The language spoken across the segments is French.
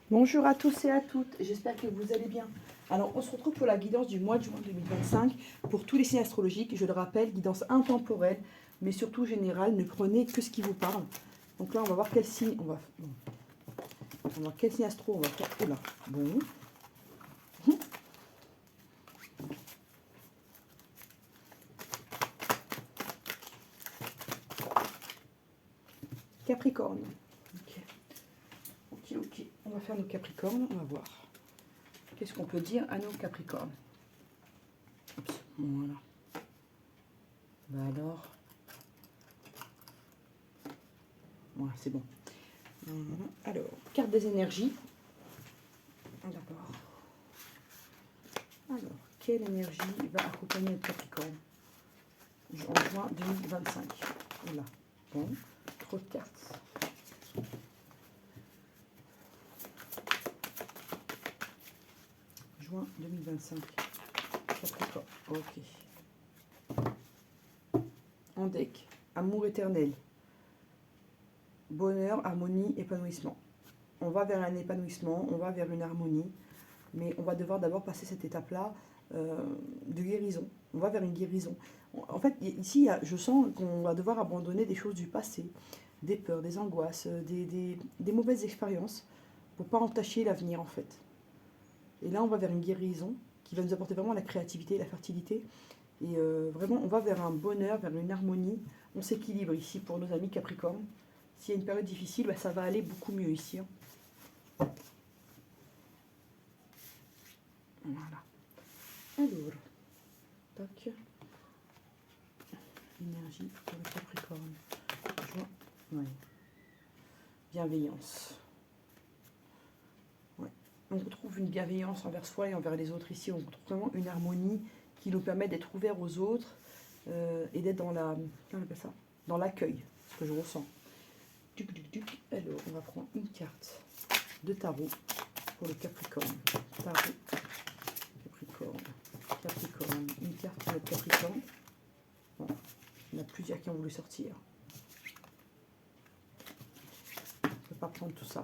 Bonjour à tous et à toutes, j'espère que vous allez bien. Alors, on se retrouve pour la guidance du mois de juin 2025 pour tous les signes astrologiques. Je le rappelle, guidance intemporelle, mais surtout générale. Ne prenez que ce qui vous parle. Donc là, on va voir quel signe on va. On va voir quel signe astro on va faire. Oula, bon. Capricorne. Ok. On va faire nos Capricornes. On va voir. Qu'est-ce qu'on peut dire à nos Capricornes? Oups, voilà. Bah alors. Voilà, c'est bon. Alors, carte des énergies. D'abord. Alors, quelle énergie va accompagner le Capricorne en juin 2025? Oula, bon, trop de cartes. Juin 2025. Capricorne, ok. En deck, amour éternel. Bonheur, harmonie, épanouissement. On va vers un épanouissement, on va vers une harmonie, mais on va devoir d'abord passer cette étape-là de guérison. On va vers une guérison. En fait, ici, je sens qu'on va devoir abandonner des choses du passé, des peurs, des angoisses, des mauvaises expériences, pour ne pas entacher l'avenir, en fait. Et là, on va vers une guérison qui va nous apporter vraiment la créativité, la fertilité. Et vraiment, on va vers un bonheur, vers une harmonie. On s'équilibre ici pour nos amis Capricorne. S'il y a une période difficile, bah, ça va aller beaucoup mieux ici. Voilà. Alors, tac. Énergie pour le Capricorne. Joie. Ouais. Bienveillance. Ouais. On retrouve une bienveillance envers soi et envers les autres ici. On retrouve vraiment une harmonie qui nous permet d'être ouverts aux autres et d'être dans la. Comment on appelle ça? Dans l'accueil, ce que je ressens. Alors, on va prendre une carte de tarot pour le Capricorne. Tarot, Capricorne. Une carte pour le Capricorne. Bon, il y en a plusieurs qui ont voulu sortir. Je ne peux pas prendre tout ça.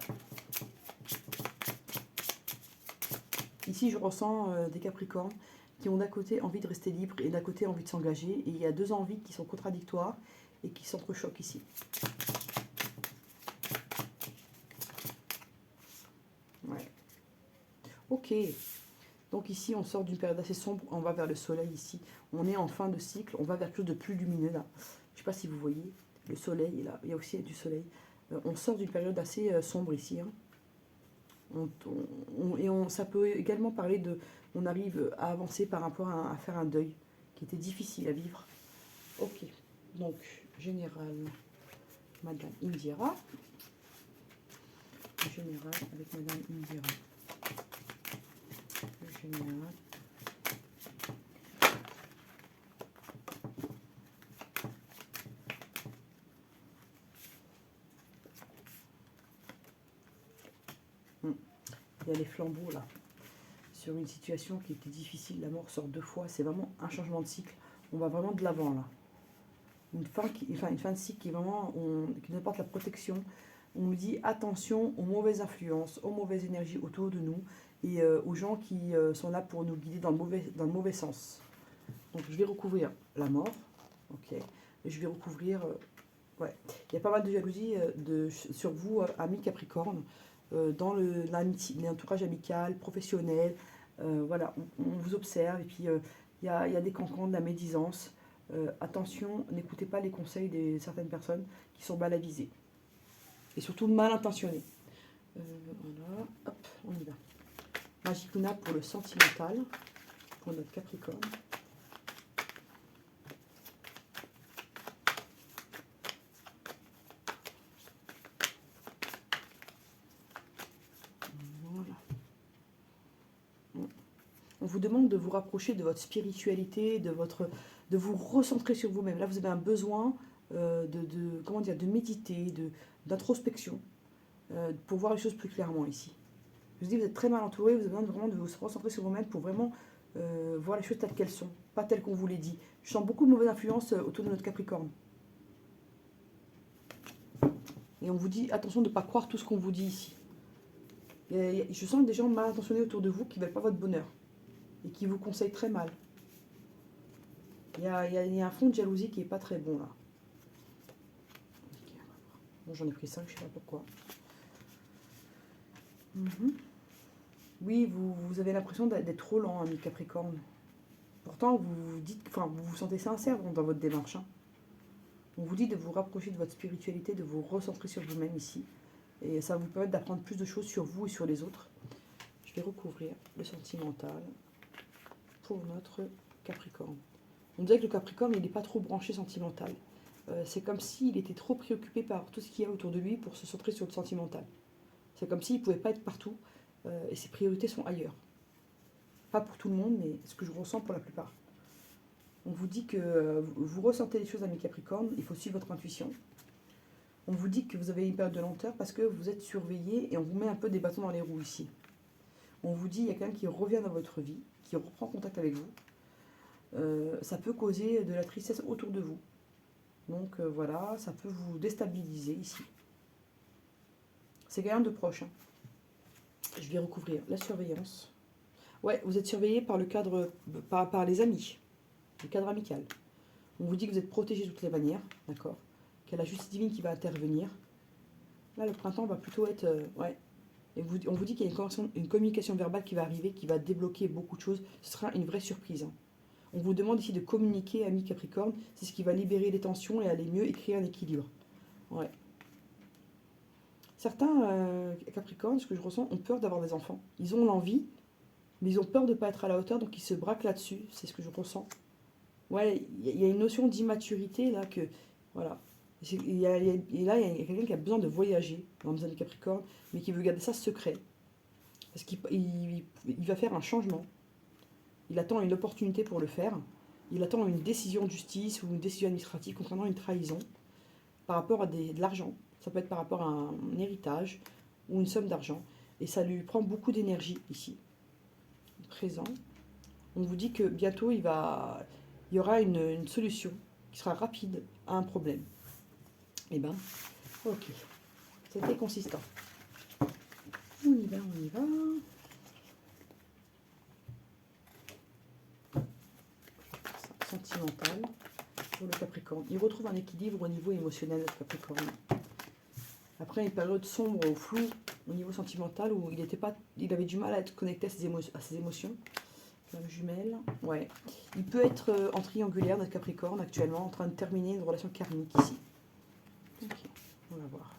Ici, je ressens des Capricornes qui ont d'un côté envie de rester libres et d'un côté envie de s'engager. Et il y a deux envies qui sont contradictoires et qui s'entrechoquent ici. Ouais. Ok. Donc ici, on sort d'une période assez sombre, on va vers le soleil ici. On est en fin de cycle, on va vers quelque chose de plus lumineux là. Je ne sais pas si vous voyez, le soleil est là, il y a aussi du soleil. On sort d'une période assez sombre ici. Hein. Ça peut également parler de... On arrive à avancer par rapport à faire un deuil qui était difficile à vivre. Ok, donc général, Madame Indira. Général avec Madame Indira. Général. Il y a les flambeaux là, sur une situation qui était difficile. La mort sort deux fois, c'est vraiment un changement de cycle. On va vraiment de l'avant là. Une fin de cycle qui est vraiment, qui nous apporte la protection. On nous dit attention aux mauvaises influences, aux mauvaises énergies autour de nous et aux gens qui sont là pour nous guider dans le mauvais sens. Donc je vais recouvrir la mort, ok. Et je vais recouvrir, ouais. Il y a pas mal de jalousie sur vous, amis Capricorne, dans l'entourage amical, professionnel. Voilà, on vous observe et puis il y a des cancans, de la médisance. Attention, n'écoutez pas les conseils de certaines personnes qui sont mal avisées et surtout mal intentionnées. Voilà, hop, on y va. Magicuna pour le sentimental, pour notre Capricorne. Voilà. On vous demande de vous rapprocher de votre spiritualité, de vous recentrer sur vous-même. Là, vous avez un besoin de méditer, d'introspection, pour voir les choses plus clairement ici. Je vous dis, vous êtes très mal entouré, vous avez besoin vraiment de vous recentrer sur vous-même pour vraiment voir les choses telles qu'elles sont, pas telles qu'on vous les dit. Je sens beaucoup de mauvaises influences autour de notre Capricorne. Et on vous dit, attention de ne pas croire tout ce qu'on vous dit ici. Je sens des gens mal intentionnés autour de vous qui ne veulent pas votre bonheur et qui vous conseillent très mal. Il y a un fond de jalousie qui n'est pas très bon là. Bon, j'en ai pris 5, je ne sais pas pourquoi. Oui, vous avez l'impression d'être trop lent, ami Capricorne. Pourtant, vous vous sentez sincère dans votre démarche. Hein. On vous dit de vous rapprocher de votre spiritualité, de vous recentrer sur vous-même ici. Et ça va vous permettre d'apprendre plus de choses sur vous et sur les autres. Je vais recouvrir le sentimental pour notre Capricorne. On dirait que le Capricorne, il n'est pas trop branché sentimental. C'est comme s'il était trop préoccupé par tout ce qu'il y a autour de lui pour se centrer sur le sentimental. C'est comme s'il ne pouvait pas être partout et ses priorités sont ailleurs. Pas pour tout le monde, mais ce que je ressens pour la plupart. On vous dit que vous ressentez les choses, amis Capricorne, il faut suivre votre intuition. On vous dit que vous avez une période de lenteur parce que vous êtes surveillé et on vous met un peu des bâtons dans les roues ici. On vous dit qu'il y a quelqu'un qui revient dans votre vie, qui reprend contact avec vous. Ça peut causer de la tristesse autour de vous. Donc voilà, ça peut vous déstabiliser ici. C'est quelqu'un de proche. Hein. Je vais recouvrir la surveillance. Ouais, vous êtes surveillé par le cadre, par les amis, le cadre amical. On vous dit que vous êtes protégé de toutes les manières, d'accord ? Qu'il y a la justice divine qui va intervenir. Là, le printemps va plutôt être... ouais. Et on vous dit qu'il y a une communication verbale qui va arriver, qui va débloquer beaucoup de choses. Ce sera une vraie surprise. Hein. On vous demande ici de communiquer, ami Capricorne. C'est ce qui va libérer les tensions et aller mieux et créer un équilibre. Ouais. Certains Capricornes, ce que je ressens, ont peur d'avoir des enfants. Ils ont l'envie, mais ils ont peur de ne pas être à la hauteur, donc ils se braquent là-dessus. C'est ce que je ressens. Ouais, il y a une notion d'immaturité là que... Voilà. Et là, il y a quelqu'un qui a besoin de voyager dans les années Capricorne, mais qui veut garder ça secret. Parce qu'il va faire un changement. Il attend une opportunité pour le faire. Il attend une décision de justice ou une décision administrative concernant une trahison par rapport à de l'argent. Ça peut être par rapport à un héritage ou une somme d'argent. Et ça lui prend beaucoup d'énergie ici. Présent. On vous dit que bientôt, il y aura une solution qui sera rapide à un problème. Eh ben, ok. C'était consistant. On y va, on y va. Sentimental pour le Capricorne. Il retrouve un équilibre au niveau émotionnel, le Capricorne. Après une période sombre ou floue au niveau sentimental où il avait du mal à être connecté à ses émotions. Flamme jumelle, ouais. Il peut être en triangulaire, notre Capricorne, actuellement, en train de terminer une relation karmique ici. Ok, on va voir.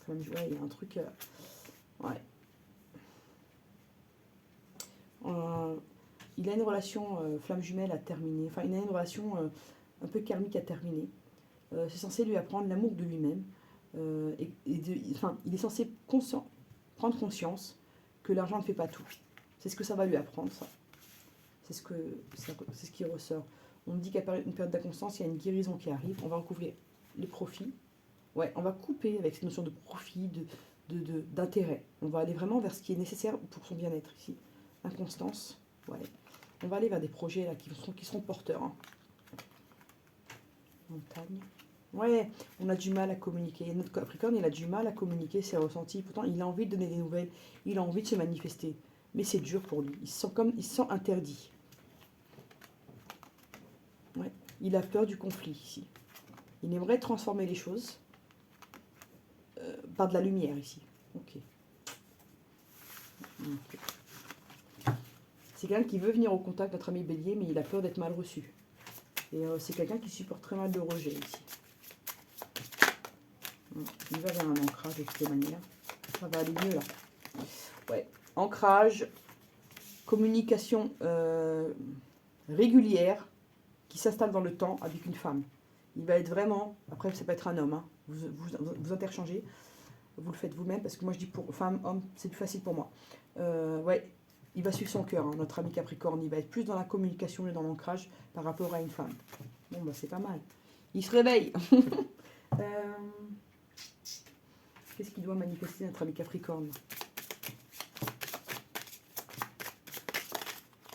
Flamme jumelle, il y a un truc... ouais. Il a une relation flamme jumelle à terminer. Enfin, il a une relation un peu karmique à terminer. C'est censé lui apprendre l'amour de lui-même. Il est censé prendre conscience que l'argent ne fait pas tout. C'est ce que ça va lui apprendre, ça. C'est ce qui ressort. On me dit qu'à une période d'inconstance, il y a une guérison qui arrive. On va recouvrir les profits. Ouais, on va couper avec cette notion de profit, d'intérêt. On va aller vraiment vers ce qui est nécessaire pour son bien-être ici. Inconstance, ouais. On va aller vers des projets là, qui seront porteurs. Hein. Montagne. Ouais, on a du mal à communiquer. Notre Capricorne, il a du mal à communiquer ses ressentis. Pourtant, il a envie de donner des nouvelles. Il a envie de se manifester. Mais c'est dur pour lui. Il se sent interdit. Ouais. Il a peur du conflit ici. Il aimerait transformer les choses par de la lumière ici. Ok. C'est quelqu'un qui veut venir au contact de notre ami Bélier, mais il a peur d'être mal reçu. Et c'est quelqu'un qui supporte très mal le rejet ici. Il va vers un ancrage de toutes les manières. Ça va aller mieux là. Ouais. Ancrage, communication régulière qui s'installe dans le temps avec une femme. Il va être vraiment, après ça peut être un homme, hein. Vous interchangez, vous le faites vous-même, parce que moi je dis pour femme, homme, c'est plus facile pour moi. Ouais, il va suivre son cœur, hein, notre ami Capricorne, il va être plus dans la communication et dans l'ancrage par rapport à une femme. Bon, bah c'est pas mal. Il se réveille. Qu'est-ce qu'il doit manifester notre ami Capricorne?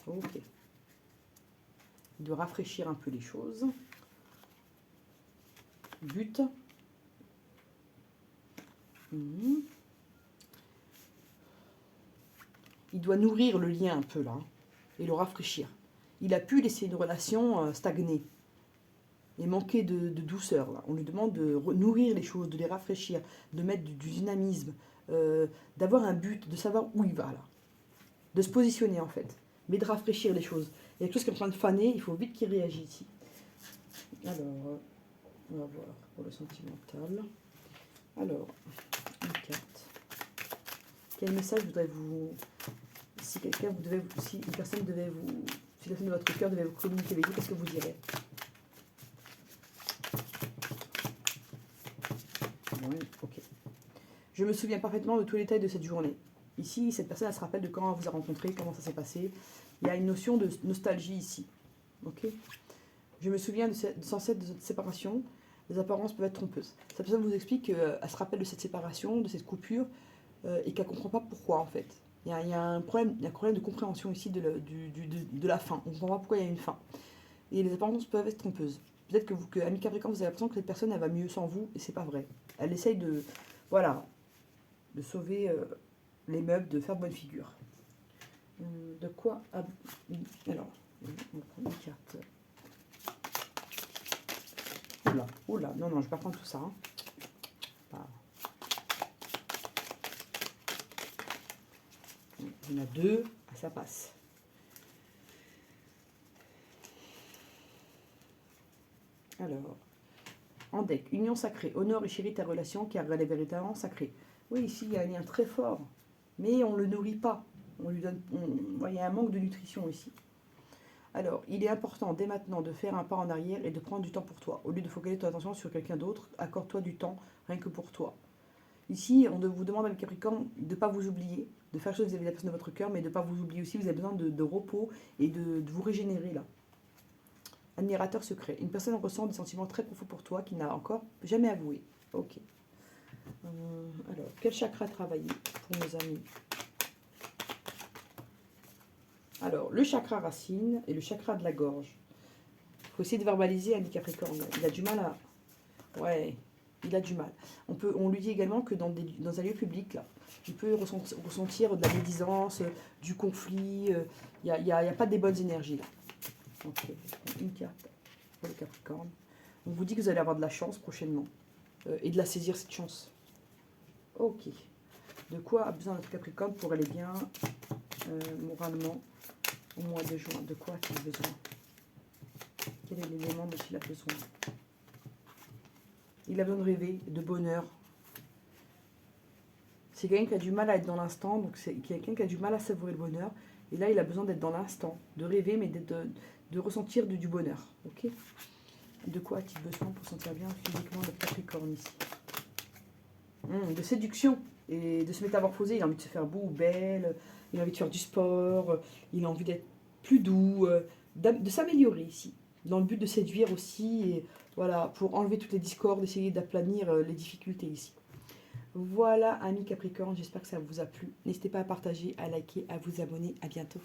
Ok. Il doit rafraîchir un peu les choses. But, Mhm. Il doit nourrir le lien un peu là, hein, et le rafraîchir. Il a pu laisser une relation stagner et manquer de douceur. Là. On lui demande de nourrir les choses, de les rafraîchir, de mettre du dynamisme, d'avoir un but, de savoir où il va là. De se positionner en fait, mais de rafraîchir les choses. Il y a quelque chose qui est en train de faner, il faut vite qu'il réagisse ici. Alors, on va voir pour le sentimental. Alors, une carte. Quel message voudrais vous... Si quelqu'un vous devait... Si une personne devait vous... Si la personne de votre cœur devait vous communiquer avec vous, qu'est-ce que vous direz? Oui, ok. Je me souviens parfaitement de tous les détails de cette journée. Ici, cette personne, elle se rappelle de quand elle vous a rencontré, comment ça s'est passé. Il y a une notion de nostalgie ici. Ok. Je me souviens sans cesse de cette séparation. Les apparences peuvent être trompeuses. Cette personne vous explique qu'elle se rappelle de cette séparation, de cette coupure, et qu'elle ne comprend pas pourquoi en fait. Il y a un problème de compréhension ici de la fin. On ne comprend pas pourquoi il y a une fin. Et les apparences peuvent être trompeuses. Peut-être que Ami Capricorne, vous avez l'impression que cette personne, elle va mieux sans vous, et c'est pas vrai. Elle essaye de, voilà, de sauver les meubles, de faire bonne figure. De quoi... Alors, on va prendre une carte. Oula, oula, non, je vais pas prendre tout ça. Hein. Ah. Il y en a deux, ça passe. Alors, en deck, union sacrée, honore et chérit ta relation car elle est véritablement sacrée. Oui, ici, il y a un lien très fort, mais on ne le nourrit pas. On lui donne, il y a un manque de nutrition ici. Alors, il est important dès maintenant de faire un pas en arrière et de prendre du temps pour toi. Au lieu de focaliser ton attention sur quelqu'un d'autre, accorde-toi du temps rien que pour toi. Ici, on vous demande avec Capricorne de ne pas vous oublier, de faire chose vis-à-vis de la personne de votre cœur, mais de ne pas vous oublier aussi. Vous avez besoin de repos et de vous régénérer là. Admirateur secret. Une personne ressent des sentiments très profonds pour toi qui n'a encore jamais avoué. Ok. Alors, quel chakra travailler pour nos amis? Alors, le chakra racine et le chakra de la gorge. Il faut essayer de verbaliser Ami Capricorne. Il a du mal à... Ouais, il a du mal. On lui dit également que dans un lieu public, là, il peut ressentir de la médisance, du conflit. Il n'y a pas des bonnes énergies là. Ok, une carte pour le Capricorne. On vous dit que vous allez avoir de la chance prochainement et de la saisir cette chance. Ok. De quoi a besoin notre Capricorne pour aller bien moralement au mois de juin? De quoi a-t-il besoin? Quel est l'élément dont il a besoin? Il a besoin de rêver, de bonheur. C'est quelqu'un qui a du mal à être dans l'instant, donc c'est quelqu'un qui a du mal à savourer le bonheur. Et là, il a besoin d'être dans l'instant, de rêver, mais de ressentir du bonheur. Ok. De quoi a-t-il besoin pour sentir bien physiquement notre Capricorne ici? De séduction et de se métamorphoser. Il a envie de se faire beau ou belle, il a envie de faire du sport, il a envie d'être plus doux, de s'améliorer ici, dans le but de séduire aussi, et voilà, pour enlever toutes les discordes, essayer d'aplanir les difficultés ici. Voilà, amis Capricorne, j'espère que ça vous a plu. N'hésitez pas à partager, à liker, à vous abonner. À bientôt.